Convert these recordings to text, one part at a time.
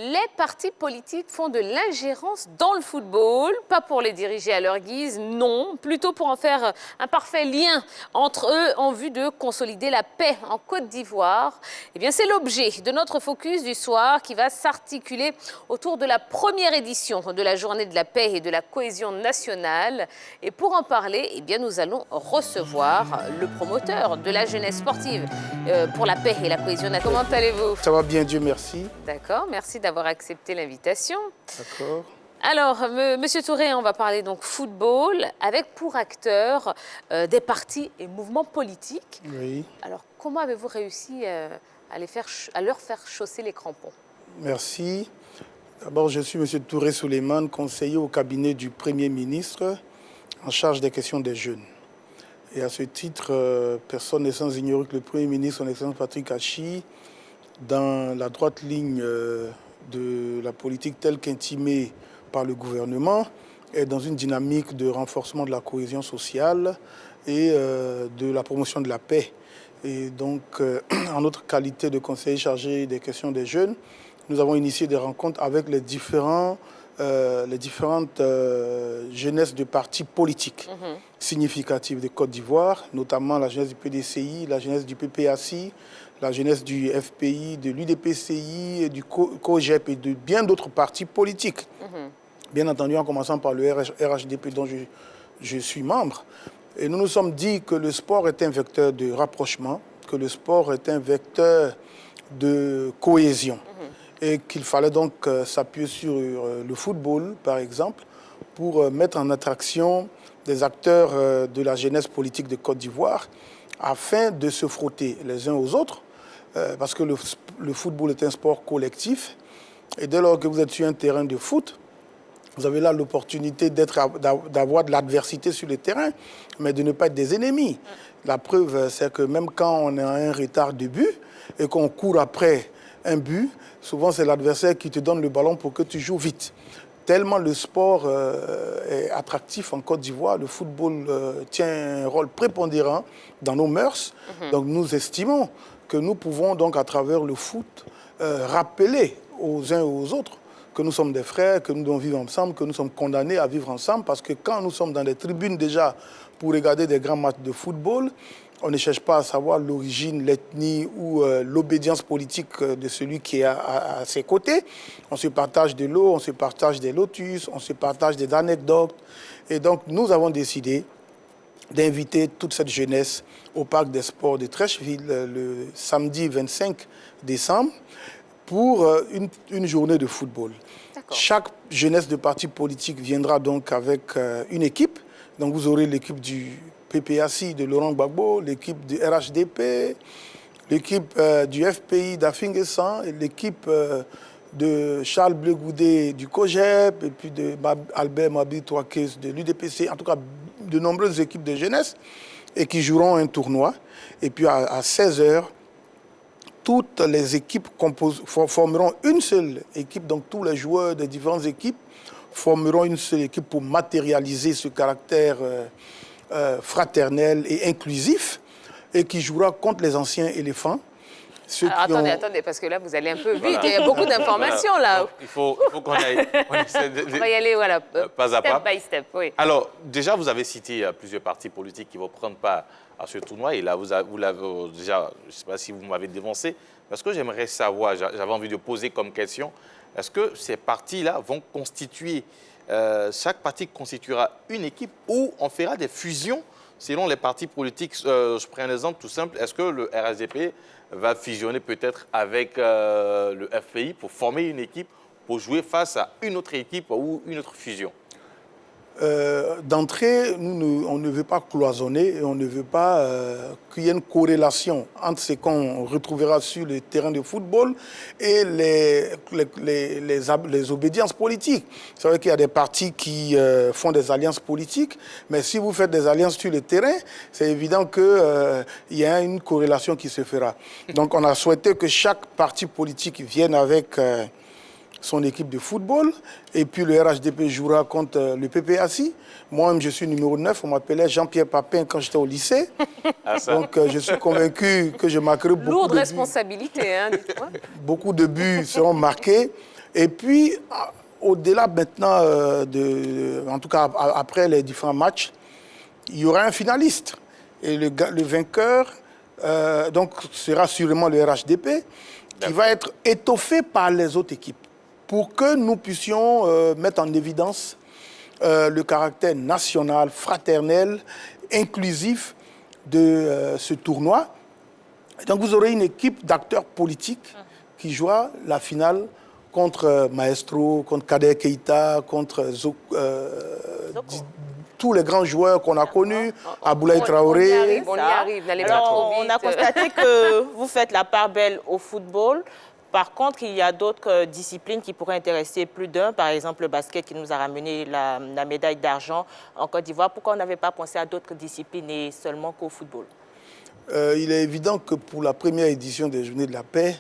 Les partis politiques font de l'ingérence dans le football, pas pour les diriger à leur guise, non, plutôt pour en faire un parfait lien entre eux en vue de consolider la paix en Côte d'Ivoire. Eh bien, c'est l'objet de notre focus du soir qui va s'articuler autour de la première édition de la Journée de la paix et de la cohésion nationale. Et pour en parler, eh bien, nous allons recevoir le promoteur de la jeunesse sportive pour la paix et la cohésion nationale. Comment allez-vous? Ça va bien, Dieu merci. D'accord, merci d'avoir accepté l'invitation. D'accord. Alors, Monsieur Touré, on va parler donc football avec pour acteurs des partis et mouvements politiques. Oui. Alors, comment avez-vous réussi à leur faire chausser les crampons? Merci. D'abord, je suis Monsieur Touré Souleymane, conseiller au cabinet du Premier ministre en charge des questions des jeunes. Et à ce titre, personne n'est sans ignorer que le Premier ministre, son Excellence Patrick Achi, dans la droite ligne de la politique telle qu'intimée par le gouvernement, est dans une dynamique de renforcement de la cohésion sociale et de la promotion de la paix. Et donc, en notre qualité de conseiller chargé des questions des jeunes, nous avons initié des rencontres avec les différentes jeunesses de partis politiques significatives de Côte d'Ivoire, notamment la jeunesse du PDCI, la jeunesse du PPACI, la jeunesse du FPI, de l'UDPCI, et du COGEP et de bien d'autres partis politiques. Bien entendu, en commençant par le RHDP dont je suis membre. Et nous nous sommes dit que le sport est un vecteur de rapprochement, que le sport est un vecteur de cohésion. Et qu'il fallait donc s'appuyer sur le football, par exemple, pour mettre en attraction des acteurs de la jeunesse politique de Côte d'Ivoire, afin de se frotter les uns aux autres, parce que le football est un sport collectif. Et dès lors que vous êtes sur un terrain de foot, vous avez là l'opportunité d'avoir de l'adversité sur le terrain, mais de ne pas être des ennemis. La preuve, c'est que même quand on a un retard de but et qu'on court après un but, souvent c'est l'adversaire qui te donne le ballon pour que tu joues vite. Tellement le sport est attractif en Côte d'Ivoire, le football tient un rôle prépondérant dans nos mœurs. Donc nous estimons que nous pouvons donc à travers le foot rappeler aux uns et aux autres que nous sommes des frères, que nous devons vivre ensemble, que nous sommes condamnés à vivre ensemble, parce que quand nous sommes dans des tribunes déjà pour regarder des grands matchs de football, on ne cherche pas à savoir l'origine, l'ethnie ou l'obédience politique de celui qui est à ses côtés. On se partage de l'eau, on se partage des lotus, on se partage des anecdotes. Et donc, nous avons décidé d'inviter toute cette jeunesse au Parc des Sports de Trècheville le samedi 25 décembre pour une journée de football. Chaque jeunesse de parti politique viendra donc avec une équipe. Donc, vous aurez l'équipe du PPACI de Laurent Gbagbo, l'équipe du RHDP, l'équipe du FPI d'Afinguessan, l'équipe de Charles Bleu Goudé du COGEP, et puis de Albert Mabi Touakes de l'UDPC, en tout cas de nombreuses équipes de jeunesse, et qui joueront un tournoi. Et puis à 16h, toutes les équipes formeront une seule équipe, donc tous les joueurs des différentes équipes formeront une seule équipe pour matérialiser ce caractère fraternel et inclusif, et qui jouera contre les anciens éléphants. Alors, attendez, parce que là, vous allez un peu vite. Il y a beaucoup d'informations, là. Il faut qu'on aille. On va y aller, voilà, pas à pas. Step by step, oui. Alors, déjà, vous avez cité plusieurs partis politiques qui vont prendre part à ce tournoi. Et là, vous l'avez déjà, je ne sais pas si vous m'avez dévancé, parce que j'aimerais savoir, j'avais envie de poser comme question, est-ce que ces partis-là vont constituer, chaque parti constituera une équipe ou on fera des fusions selon les partis politiques? Je prends un exemple tout simple. Est-ce que le RHDP va fusionner peut-être avec le FPI pour former une équipe pour jouer face à une autre équipe ou une autre fusion? D'entrée, on ne veut pas cloisonner et on ne veut pas qu'il y ait une corrélation entre ce qu'on retrouvera sur le terrain de football et les obédiences politiques. C'est vrai qu'il y a des partis qui font des alliances politiques, mais si vous faites des alliances sur le terrain, c'est évident qu'il y a une corrélation qui se fera. Donc on a souhaité que chaque parti politique vienne avec son équipe de football, et puis le RHDP jouera contre le PPACI. Moi-même, je suis numéro 9, on m'appelait Jean-Pierre Papin quand j'étais au lycée. Donc, je suis convaincu que je marquerai beaucoup de buts. Lourde responsabilité, hein, dites-moi. Beaucoup de buts seront marqués. Et puis, au-delà maintenant, en tout cas après les différents matchs, il y aura un finaliste. Et le vainqueur donc, sera sûrement le RHDP, qui va être étoffé par les autres équipes pour que nous puissions mettre en évidence le caractère national, fraternel, inclusif de ce tournoi. Et donc vous aurez une équipe d'acteurs politiques qui jouera la finale contre Maestro, contre Kader Keita, contre tous les grands joueurs qu'on a connus, Aboulaye Traoré. On y arrive, n'allez pas trop Alors, vite. on a constaté que vous faites la part belle au football. Par contre, il y a d'autres disciplines qui pourraient intéresser plus d'un. Par exemple, le basket qui nous a ramené la médaille d'argent en Côte d'Ivoire. Pourquoi on n'avait pas pensé à d'autres disciplines et seulement qu'au football? Il est évident que pour la première édition des Journées de la Paix,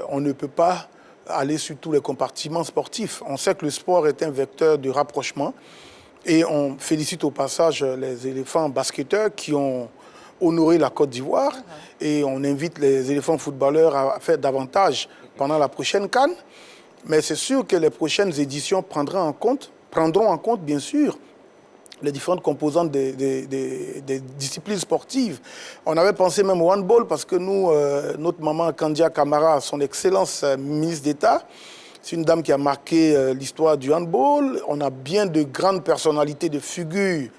on ne peut pas aller sur tous les compartiments sportifs. On sait que le sport est un vecteur de rapprochement et on félicite au passage les éléphants basketteurs qui ont honoré la Côte d'Ivoire et on invite les éléphants footballeurs à faire davantage pendant la prochaine CAN. Mais c'est sûr que les prochaines éditions prendront en compte bien sûr les différentes composantes des disciplines sportives. On avait pensé même au handball parce que nous, notre maman Kandia Camara, son excellence ministre d'État, c'est une dame qui a marqué l'histoire du handball. On a bien de grandes personnalités, de figures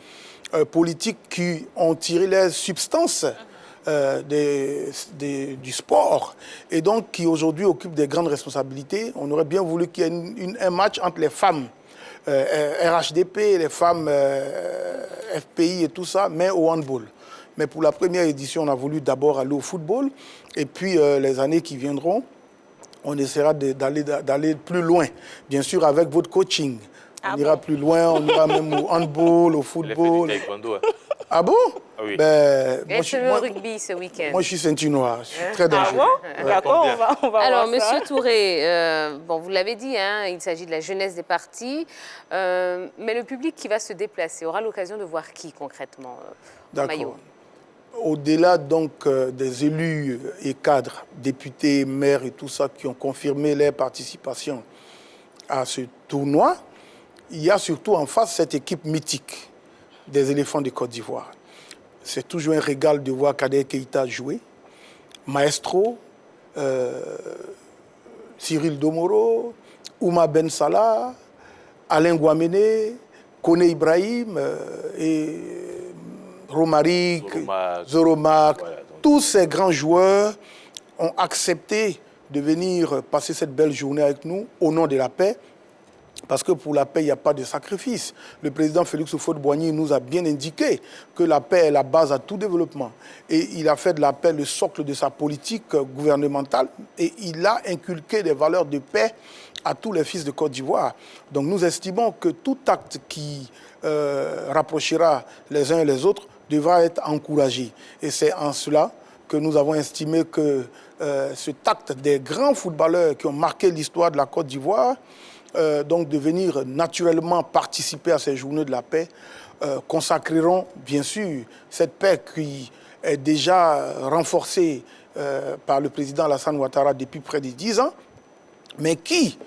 politiques qui ont tiré les substances du sport et donc qui aujourd'hui occupent des grandes responsabilités. On aurait bien voulu qu'il y ait un match entre les femmes RHDP, les femmes FPI et tout ça, mais au handball. Mais pour la première édition, on a voulu d'abord aller au football. Et puis, les années qui viendront, on essaiera d'aller plus loin. Bien sûr, avec votre coaching. On ira plus loin, on ira même au handball, au football. Ah bon? Oui. Et c'est le rugby ce week-end. Moi, je suis ceinture noire. Je suis très dangereux. Ah bon? D'accord, on va Alors, voir ça. Monsieur Touré, bon, vous l'avez dit, hein, il s'agit de la jeunesse des partis, mais le public qui va se déplacer aura l'occasion de voir qui concrètement au maillot? D'accord. Au-delà donc des élus et cadres, députés, maires et tout ça qui ont confirmé leur participation à ce tournoi, il y a surtout en face cette équipe mythique des éléphants de Côte d'Ivoire. C'est toujours un régal de voir Kader Keita jouer, Maestro, Cyril Domoro, Ouma Ben Salah, Alain Guamene, Kone Ibrahim et Romaric, Zoromac. Voilà, Tous ces grands joueurs ont accepté de venir passer cette belle journée avec nous au nom de la paix. Parce que pour la paix, il n'y a pas de sacrifice. Le président Félix Houphouët-Boigny nous a bien indiqué que la paix est la base à tout développement. Et il a fait de la paix le socle de sa politique gouvernementale et il a inculqué des valeurs de paix à tous les fils de Côte d'Ivoire. Donc nous estimons que tout acte qui rapprochera les uns et les autres devra être encouragé. Et c'est en cela que nous avons estimé que ce acte des grands footballeurs qui ont marqué l'histoire de la Côte d'Ivoire, donc de venir naturellement participer à ces journées de la paix, consacreront bien sûr cette paix qui est déjà renforcée par le président Alassane Ouattara depuis près de 10 ans, mais qui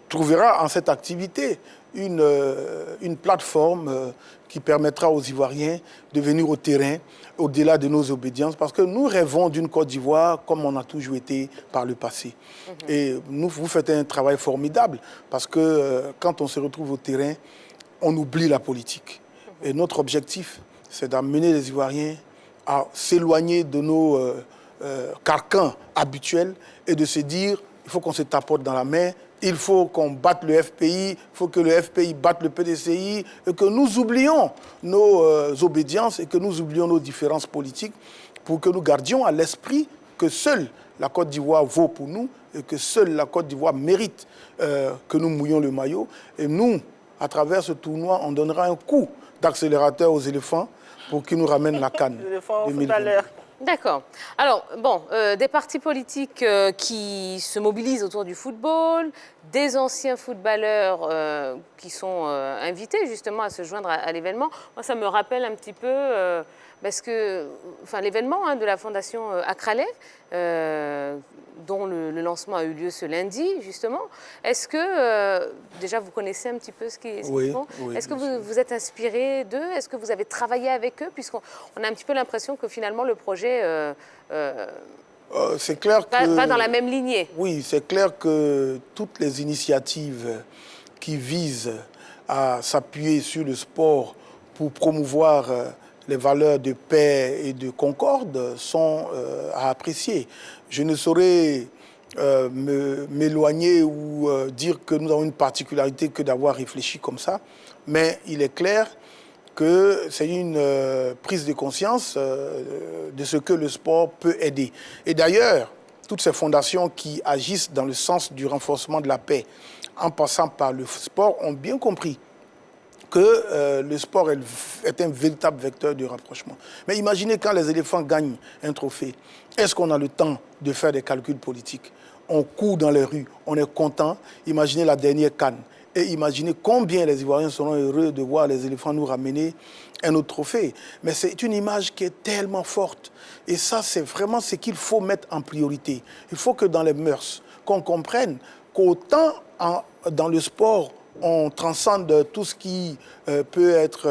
trouvera en cette activité une plateforme qui permettra aux Ivoiriens de venir au terrain au-delà de nos obédiences, parce que nous rêvons d'une Côte d'Ivoire comme on a toujours été par le passé. Et vous faites un travail formidable, parce que quand on se retrouve au terrain, on oublie la politique. Et notre objectif, c'est d'amener les Ivoiriens à s'éloigner de nos carcans habituels et de se dire, il faut qu'on se tapote dans la main, il faut qu'on batte le FPI, il faut que le FPI batte le PDCI, et que nous oublions nos obédiences et que nous oublions nos différences politiques pour que nous gardions à l'esprit que seule la Côte d'Ivoire vaut pour nous et que seule la Côte d'Ivoire mérite que nous mouillions le maillot. Et nous, à travers ce tournoi, on donnera un coup d'accélérateur aux éléphants pour qu'ils nous ramènent la CAN. Les éléphants footballeurs. D'accord. Alors, bon, des partis politiques qui se mobilisent autour du football, des anciens footballeurs qui sont invités justement à se joindre à l'événement. Moi, ça me rappelle un petit peu Parce que l'événement de la Fondation Akraleh, dont le lancement a eu lieu ce lundi, justement, est-ce que, déjà, vous connaissez un petit peu ce qu'ils font? Oui, est-ce que vous êtes inspiré d'eux? Est-ce que vous avez travaillé avec eux? Puisqu'on a un petit peu l'impression que finalement, le projet c'est clair va dans la même lignée. Oui, c'est clair que toutes les initiatives qui visent à s'appuyer sur le sport pour promouvoir les valeurs de paix et de concorde sont à apprécier. Je ne saurais m'éloigner ou dire que nous avons une particularité que d'avoir réfléchi comme ça, mais il est clair que c'est une prise de conscience de ce que le sport peut aider. Et d'ailleurs, toutes ces fondations qui agissent dans le sens du renforcement de la paix, en passant par le sport, ont bien compris que le sport est un véritable vecteur de rapprochement. Mais imaginez quand les éléphants gagnent un trophée, est-ce qu'on a le temps de faire des calculs politiques? On court dans les rues, on est content. Imaginez la dernière CAN. Et imaginez combien les Ivoiriens seront heureux de voir les éléphants nous ramener un autre trophée. Mais c'est une image qui est tellement forte. Et ça, c'est vraiment ce qu'il faut mettre en priorité. Il faut que dans les mœurs, qu'on comprenne qu'autant dans le sport, on transcende tout ce qui peut être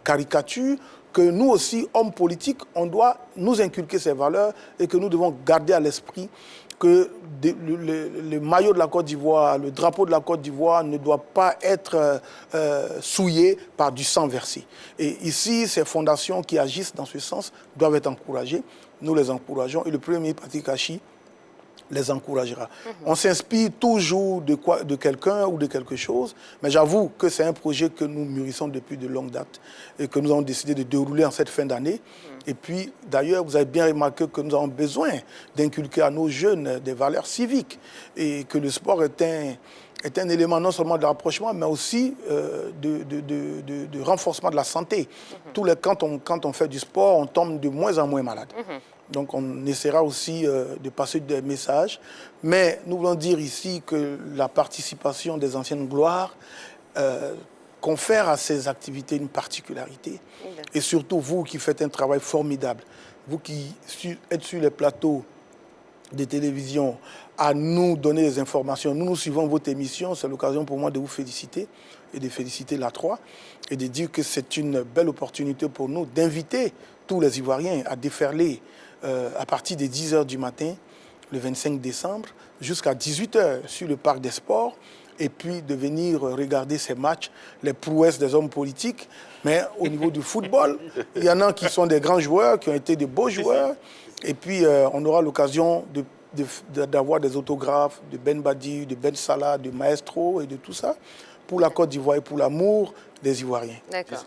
caricature, que nous aussi, hommes politiques, on doit nous inculquer ces valeurs et que nous devons garder à l'esprit que le maillot de la Côte d'Ivoire, le drapeau de la Côte d'Ivoire ne doit pas être souillé par du sang versé. Et ici, ces fondations qui agissent dans ce sens doivent être encouragées. Nous les encourageons et le Premier ministre Patrick Achi les encouragera. On s'inspire toujours de quelqu'un ou de quelque chose, mais j'avoue que c'est un projet que nous mûrissons depuis de longue date et que nous avons décidé de dérouler en cette fin d'année. Et puis, d'ailleurs, vous avez bien remarqué que nous avons besoin d'inculquer à nos jeunes des valeurs civiques et que le sport est un élément non seulement de rapprochement, mais aussi de renforcement de la santé. Quand on fait du sport, on tombe de moins en moins malade. Donc on essaiera aussi de passer des messages. Mais nous voulons dire ici que la participation des anciennes gloires confère à ces activités une particularité. Et surtout vous qui faites un travail formidable, vous qui êtes sur les plateaux de télévision à nous donner des informations. Nous suivons votre émission, c'est l'occasion pour moi de vous féliciter et de féliciter la 3 et de dire que c'est une belle opportunité pour nous d'inviter tous les Ivoiriens à déferler à partir des 10h du matin, le 25 décembre, jusqu'à 18h sur le Parc des Sports, et puis de venir regarder ces matchs, les prouesses des hommes politiques. Mais au niveau du football, il y en a qui sont des grands joueurs, qui ont été de beaux joueurs, et puis on aura l'occasion d'avoir des autographes de Ben Badi, de Ben Salah, de Maestro et de tout ça, pour la Côte d'Ivoire et pour l'amour des Ivoiriens.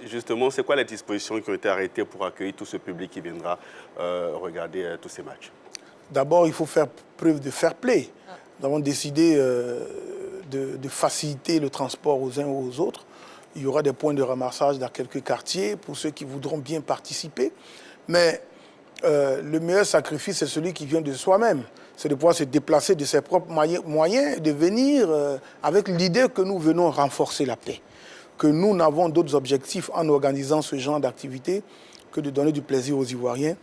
Justement, c'est quoi les dispositions qui ont été arrêtées pour accueillir tout ce public qui viendra regarder tous ces matchs? D'abord, il faut faire preuve de fair play. Nous avons décidé de faciliter le transport aux uns ou aux autres. Il y aura des points de ramassage dans quelques quartiers pour ceux qui voudront bien participer. Mais le meilleur sacrifice, c'est celui qui vient de soi-même. C'est de pouvoir se déplacer de ses propres moyens et de venir avec l'idée que nous venons renforcer la paix. Que nous n'avons d'autres objectifs en organisant ce genre d'activité que de donner du plaisir aux Ivoiriens,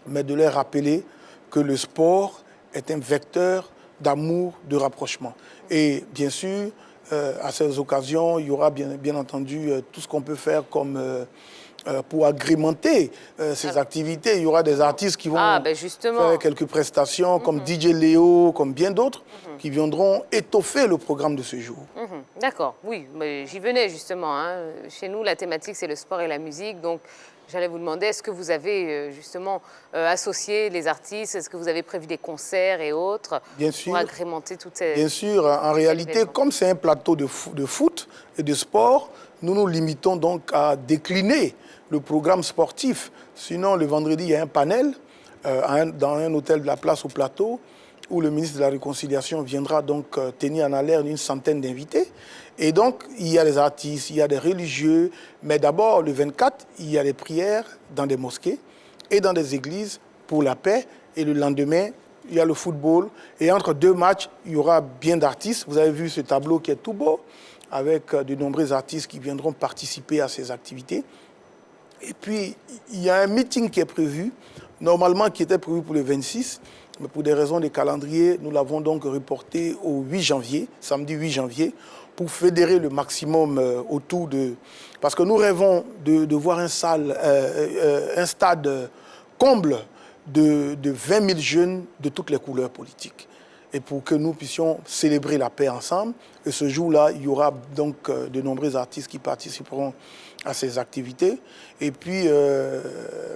mais de leur rappeler que le sport est un vecteur d'amour, de rapprochement. Et bien sûr, à ces occasions, il y aura bien entendu tout ce qu'on peut faire comme pour agrémenter ces activités. Il y aura des artistes qui vont faire quelques prestations, comme DJ Léo, comme bien d'autres, qui viendront étoffer le programme de ce jour. D'accord, oui, mais j'y venais justement. Chez nous, la thématique, c'est le sport et la musique. Donc, j'allais vous demander, est-ce que vous avez justement associé les artistes? Est-ce que vous avez prévu des concerts et autres pour agrémenter toutes ces... Bien sûr, en réalité, comme c'est un plateau de foot et de sport, nous nous limitons donc à décliner le programme sportif. Sinon, le vendredi, il y a un panel dans un hôtel de la Place au Plateau où le ministre de la Réconciliation viendra donc tenir en haleine une centaine d'invités. Et donc, il y a des artistes, il y a des religieux, mais d'abord, le 24, il y a des prières dans des mosquées et dans des églises pour la paix. Et le lendemain, il y a le football. Et entre deux matchs, il y aura bien d'artistes. Vous avez vu ce tableau qui est tout beau, avec de nombreux artistes qui viendront participer à ces activités. Et puis, il y a un meeting qui est prévu, normalement qui était prévu pour le 26, mais pour des raisons de calendrier, nous l'avons donc reporté au 8 janvier, samedi 8 janvier, pour fédérer le maximum autour de... Parce que nous rêvons de voir un stade comble de 20 000 jeunes de toutes les couleurs politiques. Et pour que nous puissions célébrer la paix ensemble. Et ce jour-là, il y aura donc de nombreux artistes qui participeront à ces activités. Et puis,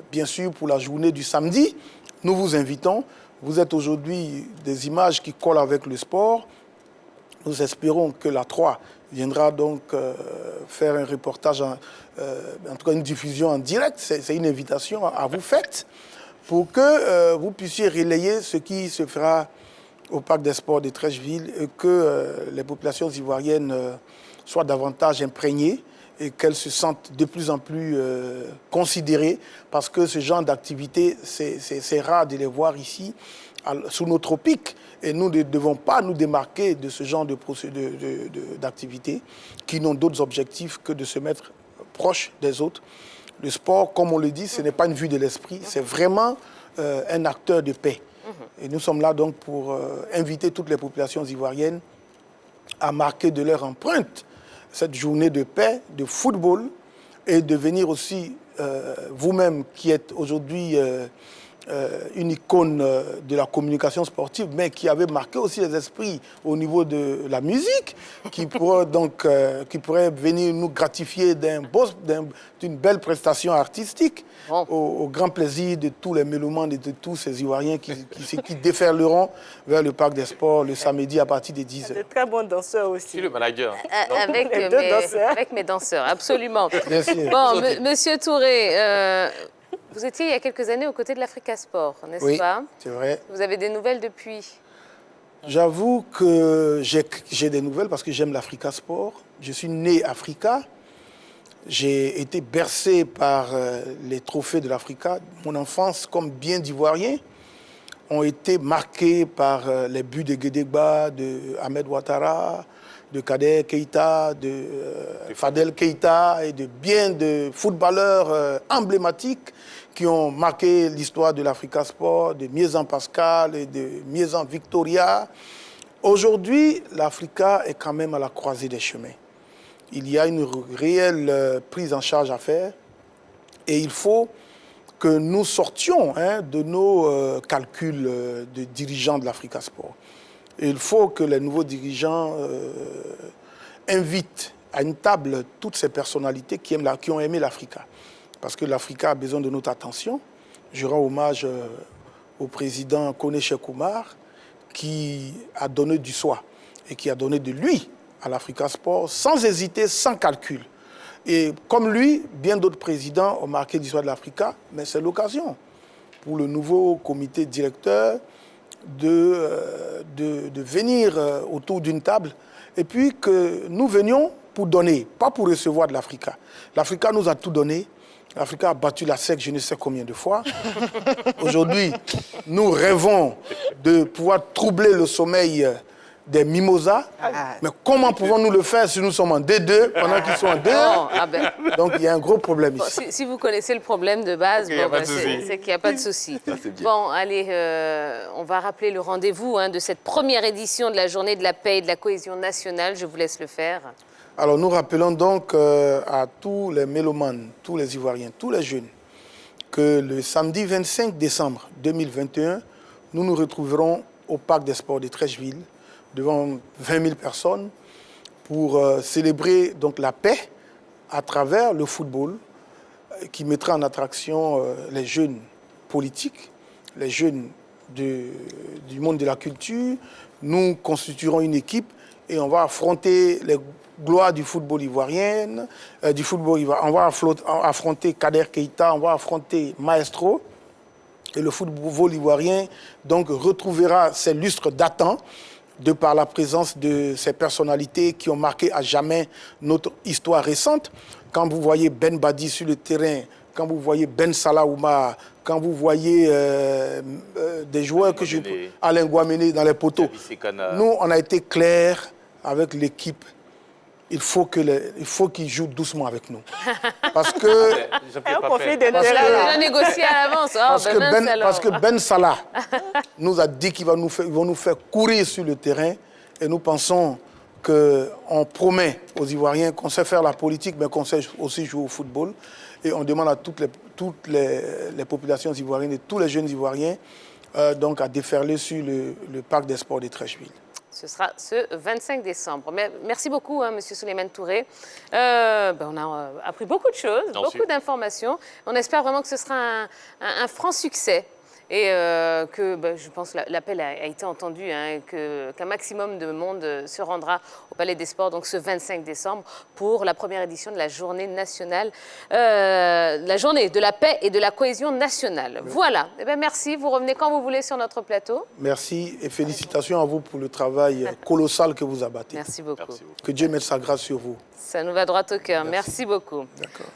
bien sûr, pour la journée du samedi, nous vous invitons. Vous êtes aujourd'hui des images qui collent avec le sport. Nous espérons que la 3 viendra donc faire un reportage, en tout cas une diffusion en direct. C'est une invitation à vous faite pour que vous puissiez relayer ce qui se fera au Parc des Sports de Treichville et que les populations ivoiriennes soient davantage imprégnées et qu'elles se sentent de plus en plus considérées parce que ce genre d'activité, c'est rare de les voir ici sous nos tropiques et nous ne devons pas nous démarquer de ce genre d'activités qui n'ont d'autres objectifs que de se mettre proche des autres. Le sport, comme on le dit, ce n'est pas une vue de l'esprit, c'est vraiment un acteur de paix. Et nous sommes là donc pour inviter toutes les populations ivoiriennes à marquer de leur empreinte cette journée de paix, de football, et de venir aussi, vous-même qui êtes aujourd'hui une icône de la communication sportive, mais qui avait marqué aussi les esprits au niveau de la musique, qui pourrait venir nous gratifier d'une belle prestation artistique, au grand plaisir de tous les mélomanes et de tous ces Ivoiriens qui déferleront vers le Parc des Sports le samedi à partir de 10h. De très bons danseurs aussi. Je suis le manager. Avec mes danseurs, absolument. Bien sûr. Bon, Monsieur Touré, vous étiez il y a quelques années aux côtés de l'Africa Sport, n'est-ce pas? Oui, c'est vrai. Vous avez des nouvelles depuis? J'avoue que j'ai des nouvelles parce que j'aime l'Africa Sport. Je suis né Africa. J'ai été bercé par les trophées de l'Africa. Mon enfance, comme bien d'Ivoiriens, ont été marqués par les buts de Guédéba, de Ahmed Ouattara, de Kader Keïta, de Fadel Keïta et de bien de footballeurs emblématiques qui ont marqué l'histoire de l'Africa Sport, de Miezan Pascal et de Miezan Victoria. Aujourd'hui, l'Africa est quand même à la croisée des chemins. Il y a une réelle prise en charge à faire et il faut que nous sortions de nos calculs de dirigeants de l'Africa Sport. Et il faut que les nouveaux dirigeants invitent à une table toutes ces personnalités qui ont aimé l'Africa. Parce que l'Africa a besoin de notre attention. Je rends hommage au président Koné Cheikh Oumar qui a donné du soi et qui a donné de lui à l'Africa Sport sans hésiter, sans calcul. Et comme lui, bien d'autres présidents ont marqué l'histoire de l'Africa, mais c'est l'occasion pour le nouveau comité directeur de venir autour d'une table et puis que nous venions pour donner, pas pour recevoir de l'Africa. L'Africa nous a tout donné. L'Africa a battu la SEC je ne sais combien de fois. Aujourd'hui, nous rêvons de pouvoir troubler le sommeil des mimosas. Mais comment pouvons-nous le faire si nous sommes en D2 pendant qu'ils sont en D1 Donc il y a un gros problème ici. Si vous connaissez le problème de base, c'est qu'il n'y a pas de souci. Bon, allez, on va rappeler le rendez-vous de cette première édition de la Journée de la paix et de la cohésion nationale. Je vous laisse le faire. Alors nous rappelons donc à tous les mélomanes, tous les Ivoiriens, tous les jeunes, que le samedi 25 décembre 2021, nous nous retrouverons au Parc des Sports de Treichville devant 20 000 personnes pour célébrer donc la paix à travers le football qui mettra en attraction les jeunes politiques, les jeunes du monde de la culture. Nous constituerons une équipe et on va affronter les gloires du football ivoirien, on va affronter Kader Keïta, on va affronter Maestro. Et le football ivoirien donc retrouvera ses lustres datants de par la présence de ces personnalités qui ont marqué à jamais notre histoire récente. Quand vous voyez Ben Badi sur le terrain, quand vous voyez Ben Salah Oumar, quand vous voyez des joueurs que Alain Guaméné dans les poteaux, nous, on a été clairs avec l'équipe il faut qu'ils jouent doucement avec nous. Parce que... Un conflit On d'intérêts, a là. déjà négocié à l'avance. Ah, parce que Ben Salah nous a dit qu'ils vont nous faire courir sur le terrain et nous pensons qu'on promet aux Ivoiriens qu'on sait faire la politique, mais qu'on sait aussi jouer au football. Et on demande à toutes les populations ivoiriennes et tous les jeunes Ivoiriens donc à déferler sur le parc des sports de Treichville. Ce sera ce 25 décembre. Merci beaucoup, M. Souleymane Touré. On a appris beaucoup de choses, beaucoup d'informations. On espère vraiment que ce sera un franc succès. Et je pense que l'appel a été entendu, qu'un maximum de monde se rendra au Palais des Sports donc ce 25 décembre pour la première édition de la journée nationale, la journée de la paix et de la cohésion nationale. Oui. Voilà. Merci. Vous revenez quand vous voulez sur notre plateau. Merci et félicitations à vous pour le travail colossal que vous abattez. Merci beaucoup. Que Dieu mette sa grâce sur vous. Ça nous va droit au cœur. Merci beaucoup. D'accord.